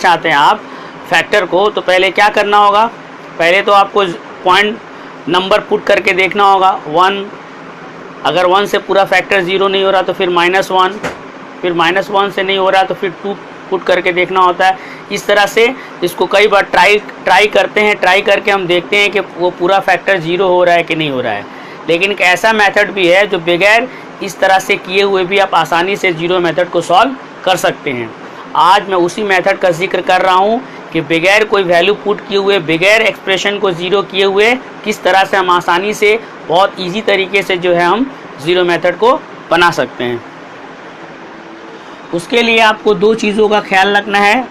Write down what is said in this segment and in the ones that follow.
चाहते हैं आप फैक्टर को, तो पहले क्या करना होगा, पहले तो आपको पॉइंट नंबर पुट करके देखना होगा 1, अगर 1 से पूरा फैक्टर 0 नहीं हो रहा तो फिर -1, फिर -1 से नहीं हो रहा तो फिर 2 पुट करके देखना होता है। इस तरह से इसको कई बार ट्राई करते हैं, ट्राई करके हम देखते हैं कि वो पूरा फैक्टर 0 हो रहा है कि नहीं हो रहा है। लेकिन एक ऐसा मेथड भी है जो बगैर इस तरह से किए हुए भी आप आसानी से 0 मेथड को सॉल्व कर सकते हैं। आज मैं उसी मेथड का जिक्र कर रहा हूँ कि बगैर कोई वैल्यू पुट किए हुए, बगैर एक्सप्रेशन को 0 किए हुए किस तरह से हम आसानी से बहुत ईजी तरीके से जो है हम 0 मेथड को बना सकते हैं। उसके लिए आपको 2 चीज़ों का ख्याल रखना है,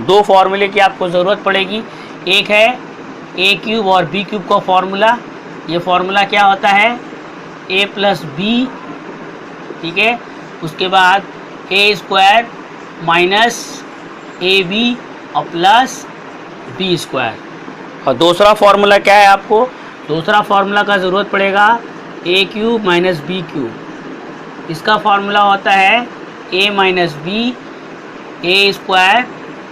2 फार्मूले की आपको ज़रूरत पड़ेगी। एक है a क्यूब और b क्यूब का फार्मूला। ये फार्मूला क्या होता है, a प्लस b, ठीक है। उसके बाद a स्क्वायर माइनस ab और प्लस b स्क्वायर। और दूसरा फार्मूला क्या है, आपको दूसरा फार्मूला का ज़रूरत पड़ेगा a cube minus b cube. इसका फार्मूला होता है a minus b, a square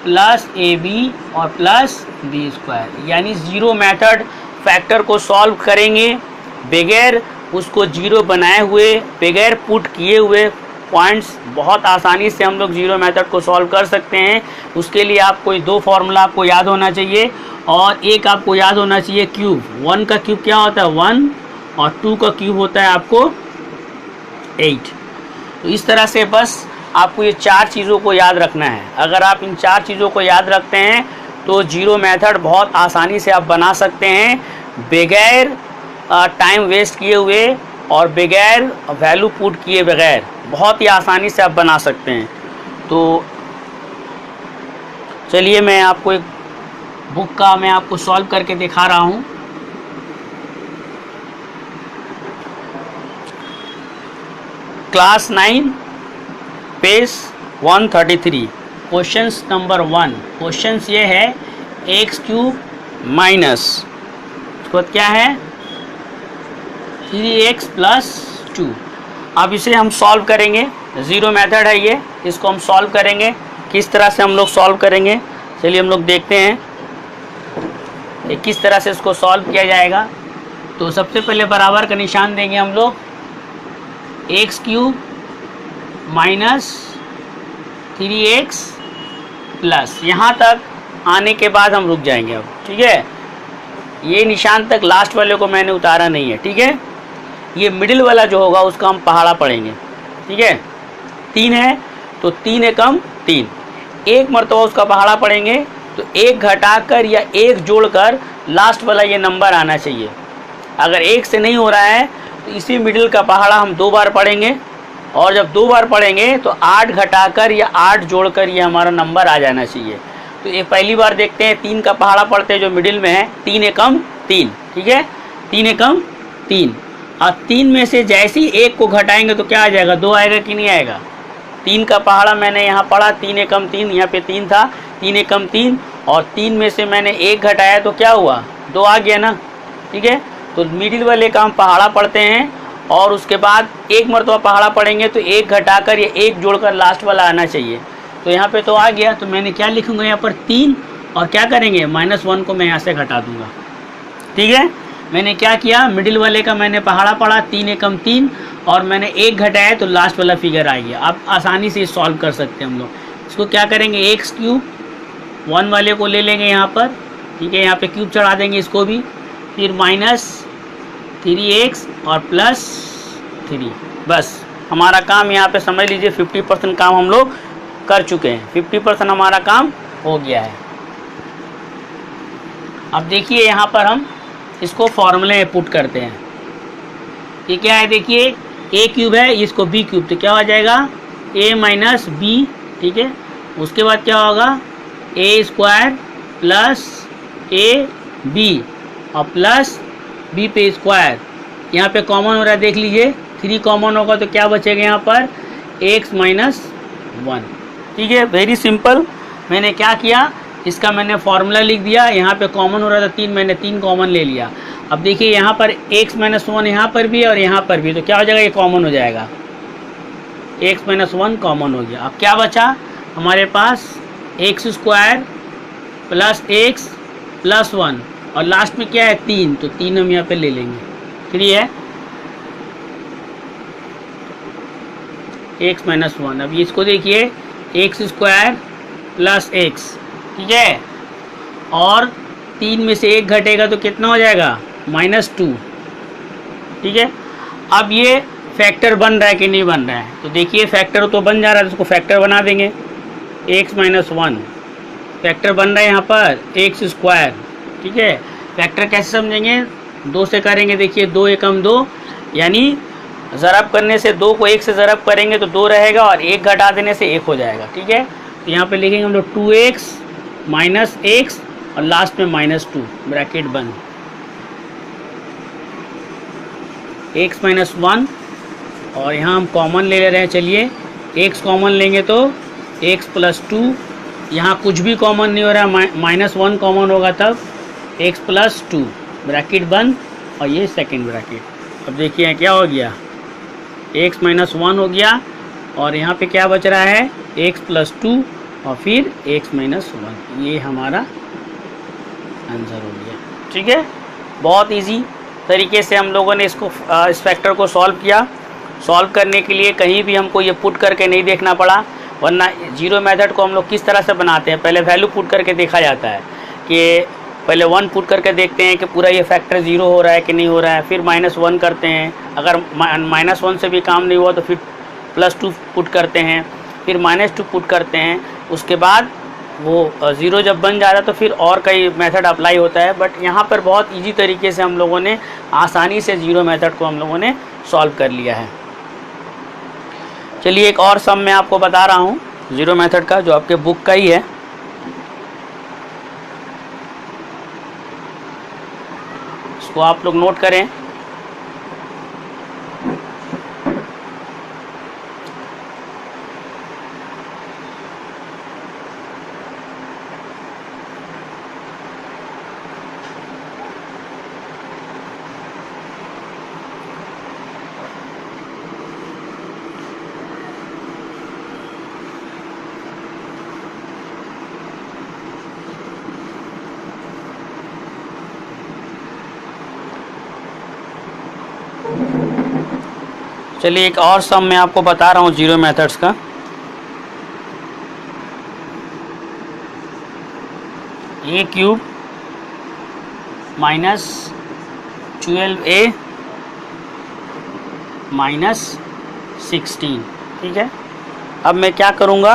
plus ab और प्लस b स्क्वायर। यानी 0 मेथड फैक्टर को सॉल्व करेंगे बगैर उसको 0 बनाए हुए, बगैर पुट किए हुए पॉइंट्स, बहुत आसानी से हम लोग 0 मेथड को सॉल्व कर सकते हैं। उसके लिए आपको 2 फार्मूला आपको याद होना चाहिए और एक आपको याद होना चाहिए क्यूब। 1 का क्यूब क्या होता है 1 और 2 का क्यूब होता है आपको 8। तो इस तरह से बस आपको ये 4 चीज़ों को याद रखना है। अगर आप इन 4 चीज़ों को याद रखते हैं तो 0 मेथड बहुत आसानी से आप बना सकते हैं बगैर टाइम वेस्ट किए हुए और बगैर वैल्यू पुट किए बगैर, बहुत ही आसानी से आप बना सकते हैं। तो चलिए मैं आपको एक बुक का मैं आपको सॉल्व करके दिखा रहा हूँ। Class 9 page 133 questions number 1। Questions ये है एक्स क्यूब माइनस उसके बाद क्या है 3x प्लस 2। अब इसे हम सॉल्व करेंगे, 0 मेथड है ये, इसको हम सॉल्व करेंगे। किस तरह से हम लोग सॉल्व करेंगे, चलिए हम लोग देखते हैं कि किस तरह से इसको सॉल्व किया जाएगा। तो सबसे पहले बराबर का निशान देंगे हम लोग, x cube minus 3x plus, यहाँ तक आने के बाद हम रुक जाएंगे अब, ठीक है। ये निशान तक लास्ट वाले को मैंने उतारा नहीं है, ठीक है। ये मिडिल वाला जो होगा उसका हम पहाड़ा पढ़ेंगे, ठीक है। 3 है तो 3 एकम 3, एक मरतबा उसका पहाड़ा पढ़ेंगे तो 1 घटाकर या 1 जोड़कर लास्ट वाला ये नंबर आना चाहिए। अगर 1 से नहीं हो रहा है तो इसी मिडिल का पहाड़ा हम 2 बार पढ़ेंगे और जब 2 बार पढ़ेंगे तो 8 घटाकर या 8 जोड़कर ये हमारा नंबर आ जाना चाहिए। तो ये पहली बार देखते हैं, 3 का पहाड़ा पढ़ते हैं जो मिडिल में है, 3 एकम 3, ठीक है, 3 एकम 3। और 3 में से जैसे ही 1 को घटाएंगे तो क्या आ जाएगा, 2 आएगा कि नहीं आएगा। 3 का पहाड़ा मैंने यहाँ पढ़ा 3 एकम 3, यहाँ पे 3 था, 3 एकम 3 और 3 में से मैंने 1 घटाया तो क्या हुआ, 2 आ गया ना, ठीक है। तो मिडिल वाले का हम पहाड़ा पढ़ते हैं और उसके बाद 1 मरतबा पहाड़ा पढ़ेंगे तो 1 घटाकर या 1 जोड़कर लास्ट वाला आना चाहिए। तो यहाँ पे तो आ गया, तो मैंने क्या लिखूँगा यहाँ पर 3 और क्या करेंगे -1 को मैं यहाँ से घटा दूँगा, ठीक है। मैंने क्या किया, मिडिल वाले का मैंने पहाड़ा पढ़ा 3 एकम 3 और मैंने 1 घटाया तो लास्ट वाला फिगर आ गया। अब आसानी से सॉल्व कर सकते हैं हम लोग। इसको क्या करेंगे, एक्स क्यूब 1 वाले को ले लेंगे यहाँ पर, ठीक है, यहाँ पे क्यूब चढ़ा देंगे इसको भी, फिर माइनस 3x और प्लस 3। बस हमारा काम यहाँ पे समझ लीजिए 50% काम हम लोग कर चुके हैं, 50% हमारा काम हो गया है। अब देखिए यहाँ पर हम इसको फॉर्मूले में पुट करते हैं। ये क्या है, देखिए a क्यूब है, इसको b क्यूब, तो क्या हो जाएगा a माइनस b, ठीक है। उसके बाद क्या होगा a square plus a b और प्लस b पे स्क्वायर, यहाँ पे कॉमन हो रहा है, देख लीजिए 3 कॉमन होगा तो क्या बचेगा यहाँ पर x माइनस 1, ठीक है। Very simple. मैंने क्या किया, इसका मैंने फार्मूला लिख दिया, यहाँ पे कॉमन हो रहा था 3, मैंने 3 कॉमन ले लिया। अब देखिए यहाँ पर x माइनस 1 यहाँ पर भी है और यहाँ पर भी, तो क्या हो जाएगा, ये कॉमन हो जाएगा, x माइनस 1 कॉमन हो गया। अब क्या बचा हमारे पास x square plus x plus 1 और लास्ट में क्या है 3, तो 3 हम यहाँ पे ले लेंगे। फिर ये है एक्स माइनस 1। अब इसको देखिए एक्स स्क्वायर प्लस एक्स, ठीक है, और 3 में से 1 घटेगा तो कितना हो जाएगा -2, ठीक है। अब ये फैक्टर बन रहा है कि नहीं बन रहा है, तो देखिए फैक्टर तो बन जा रहा है, तो इसको फैक्टर बना देंगे। एक्स माइनस 1 फैक्टर बन रहा है यहाँ पर एक्स स्क्वायर, ठीक है। फैक्टर कैसे समझेंगे, 2 से करेंगे। देखिए 2 एकम 2, यानी ज़रब करने से 2 को 1 से ज़रब करेंगे तो 2 रहेगा और 1 घटा देने से 1 हो जाएगा, ठीक है। तो यहाँ पे लिखेंगे हम लोग 2x माइनस एक्स और लास्ट में -2 ब्रैकेट बंद। x माइनस 1 और यहाँ हम कॉमन ले रहे हैं, चलिए x कॉमन लेंगे तो x प्लस 2, यहाँ कुछ भी कॉमन नहीं हो रहा है, -1 कॉमन होगा तब x प्लस 2 ब्रैकेट बंद और ये सेकेंड ब्रैकेट। अब देखिए क्या हो गया, x माइनस 1 हो गया और यहाँ पे क्या बच रहा है x प्लस 2 और फिर x माइनस 1, ये हमारा आंसर हो गया, ठीक है। बहुत इजी तरीके से हम लोगों ने इसको इस फैक्टर को सॉल्व किया। सॉल्व करने के लिए कहीं भी हमको ये पुट करके नहीं देखना पड़ा, वरना जीरो मेथड को हम लोग किस तरह से बनाते हैं, पहले वैल्यू पुट करके देखा जाता है कि पहले 1 पुट करके देखते हैं कि पूरा ये फैक्टर 0 हो रहा है कि नहीं हो रहा है, फिर -1 करते हैं, अगर -1 से भी काम नहीं हुआ तो फिर +2 पुट करते हैं, फिर -2 पुट करते हैं, उसके बाद वो 0 जब बन जा रहा है तो फिर और कई मेथड अप्लाई होता है। बट यहाँ पर बहुत इजी तरीके से हम लोगों ने आसानी से जीरो मेथड को हम लोगों ने सॉल्व कर लिया है। चलिए एक और सम मैं आपको बता रहा हूँ जीरो मेथड का, जो आपके बुक का ही है। इसको आप लोग नोट करें। चलिए एक और सम मैं आपको बता रहा हूँ जीरो मेथड्स का। a cube minus 12a minus 16, ठीक है। अब मैं क्या करूँगा,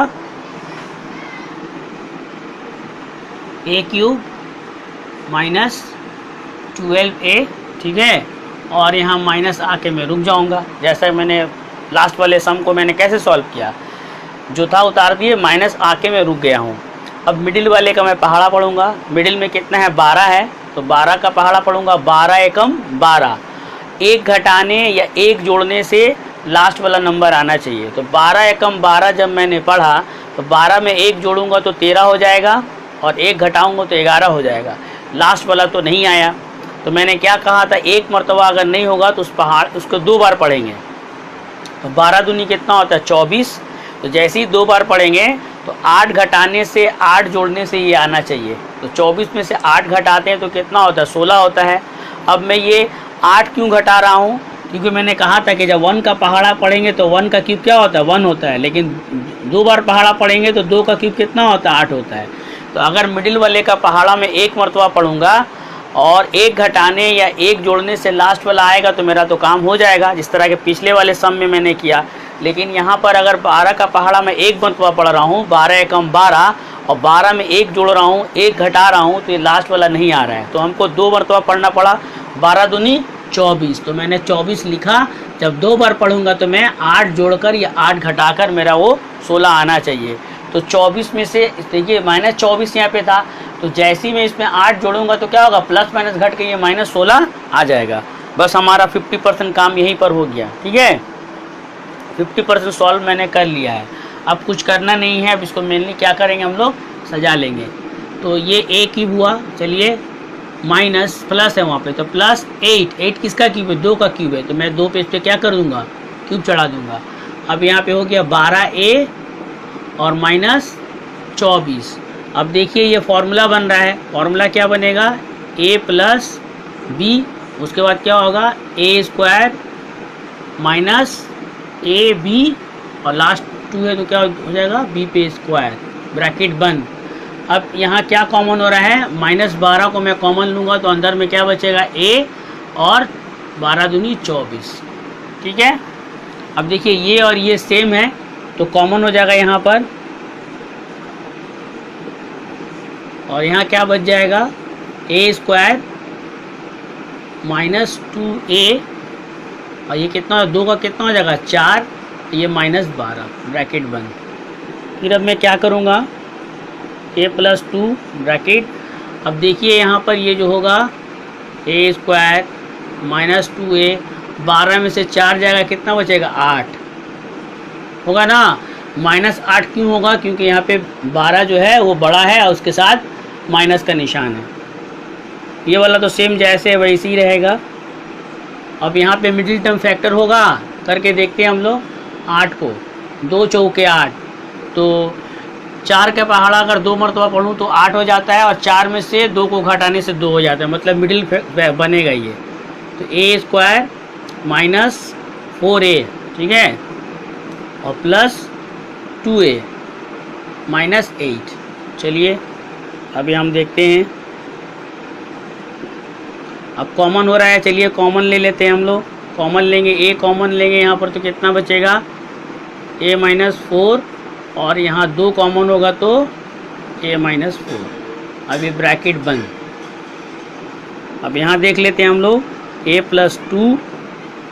a क्यूब माइनस 12a, ठीक है, और यहाँ माइनस आके मैं रुक जाऊँगा। जैसा मैंने लास्ट वाले सम को मैंने कैसे सॉल्व किया, जो था उतार दिए, माइनस आके मैं रुक गया हूँ। अब मिडिल वाले का मैं पहाड़ा पढ़ूँगा। मिडिल में कितना है 12 है, तो 12 का पहाड़ा पढ़ूँगा। 12 एकम 12, 1 घटाने या 1 जोड़ने से लास्ट वाला नंबर आना चाहिए। तो 12 एकम 12 जब मैंने पढ़ा तो 12 में 1 जोड़ूँगा तो 13 हो जाएगा और 1 घटाऊँगा तो 11 हो जाएगा। लास्ट वाला तो नहीं आया, तो मैंने क्या कहा था, एक मरतबा अगर नहीं होगा तो उसको 2 बार पढ़ेंगे। तो 12 दूनी कितना होता है 24। तो जैसे ही 2 बार पढ़ेंगे तो 8 घटाने से 8 जोड़ने से ये आना चाहिए। तो 24 में से 8 घटाते हैं तो कितना होता है 16 होता है। अब मैं ये 8 क्यों घटा रहा हूँ, क्योंकि मैंने कहा था कि जब 1 का पहाड़ा पढ़ेंगे तो 1 का क्यूब क्या होता है 1 होता है, लेकिन 2 बार पहाड़ा पढ़ेंगे तो 2 का क्यूब कितना होता है 8 होता है। तो अगर मिडिल वाले का पहाड़ा में 1 मरतबा पढ़ूँगा और 1 घटाने या 1 जोड़ने से लास्ट वाला आएगा तो मेरा तो काम हो जाएगा, जिस तरह के पिछले वाले सम में मैंने किया। लेकिन यहाँ पर अगर 12 का पहाड़ा मैं 1 मरतबा पढ़ रहा हूँ, 12 एकम 12, और 12 में 1 जोड़ रहा हूँ, 1 घटा रहा हूँ, तो ये लास्ट वाला नहीं आ रहा है। तो हमको 2 मरतबा पढ़ना पड़ा। 12 दूनी 24, तो मैंने 24 लिखा। जब 2 बार पढ़ूंगा तो मैं 8 जोड़कर या 8 घटाकर मेरा वो 16 आना चाहिए। तो 24 में से देखिए -24 यहाँ पे था, तो जैसे ही मैं इसमें 8 जोड़ूंगा तो क्या होगा, प्लस माइनस घट के ये -16 आ जाएगा। बस हमारा 50% काम यहीं पर हो गया, ठीक है। 50% सॉल्व मैंने कर लिया है। अब कुछ करना नहीं है। अब इसको मेनली क्या करेंगे, हम लोग सजा लेंगे। तो ये a क्यूब हुआ, चलिए माइनस प्लस है वहाँ पे, तो प्लस 8 किसका क्यूब है 2 का क्यूब है, तो मैं 2 पे इस पर क्या कर दूँगा क्यूब चढ़ा दूँगा। अब यहाँ पे हो गया 12a और माइनस 24। अब देखिए ये फॉर्मूला बन रहा है, फॉर्मूला क्या बनेगा, a प्लस बी, उसके बाद क्या होगा a square minus A B और लास्ट 2 है तो क्या हो जाएगा b पे स्क्वायर, ब्रैकेट बंद। अब यहाँ क्या कॉमन हो रहा है, -12 को मैं कॉमन लूँगा तो अंदर में क्या बचेगा a और 12 दूनी 24, ठीक है। अब देखिए ये और ये सेम है तो कॉमन हो जाएगा यहाँ पर, और यहाँ क्या बच जाएगा a स्क्वायर माइनस 2a, और ये कितना 2 का कितना हो जाएगा 4, ये -12 ब्रैकेट बंद। फिर अब मैं क्या करूँगा a प्लस 2 ब्रैकेट। अब देखिए यहाँ पर ये जो होगा a स्क्वायर माइनस 2a, 12 में से 4 जाएगा कितना बचेगा 8 होगा ना। -8 क्यों होगा, क्योंकि यहाँ पे 12 जो है वो बड़ा है और उसके साथ माइनस का निशान है। ये वाला तो सेम जैसे वैसे ही रहेगा। अब यहाँ पे मिडिल टर्म फैक्टर होगा, करके देखते हैं हम लोग 8 को, 2 चौके 8, तो 4 का पहाड़ा अगर 2 मरतबा पढ़ूँ तो 8 हो जाता है, और 4 में से 2 को घटाने से 2 हो जाता है, मतलब मिडिल बनेगा ये। तो a स्क्वायर माइनस 4a, ठीक है, और प्लस 2a माइनस 8। चलिए अभी हम देखते हैं, अब कॉमन हो रहा है, चलिए कॉमन ले लेते हैं हम लोग। कॉमन लेंगे, a कॉमन लेंगे यहाँ पर तो कितना बचेगा a माइनस 4, और यहाँ 2 कॉमन होगा तो a माइनस 4। अभी ब्रैकेट बंद। अब यहाँ देख लेते हैं हम लोग a प्लस 2,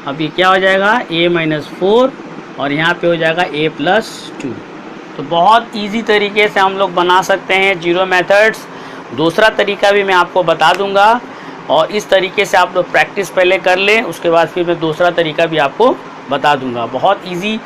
अभी क्या हो जाएगा a माइनस 4, और यहाँ पे हो जाएगा a प्लस 2। तो बहुत इजी तरीके से हम लोग बना सकते हैं जीरो मेथड्स। दूसरा तरीका भी मैं आपको बता दूंगा, और इस तरीके से आप लोग प्रैक्टिस पहले कर लें, उसके बाद फिर मैं दूसरा तरीका भी आपको बता दूंगा। बहुत इजी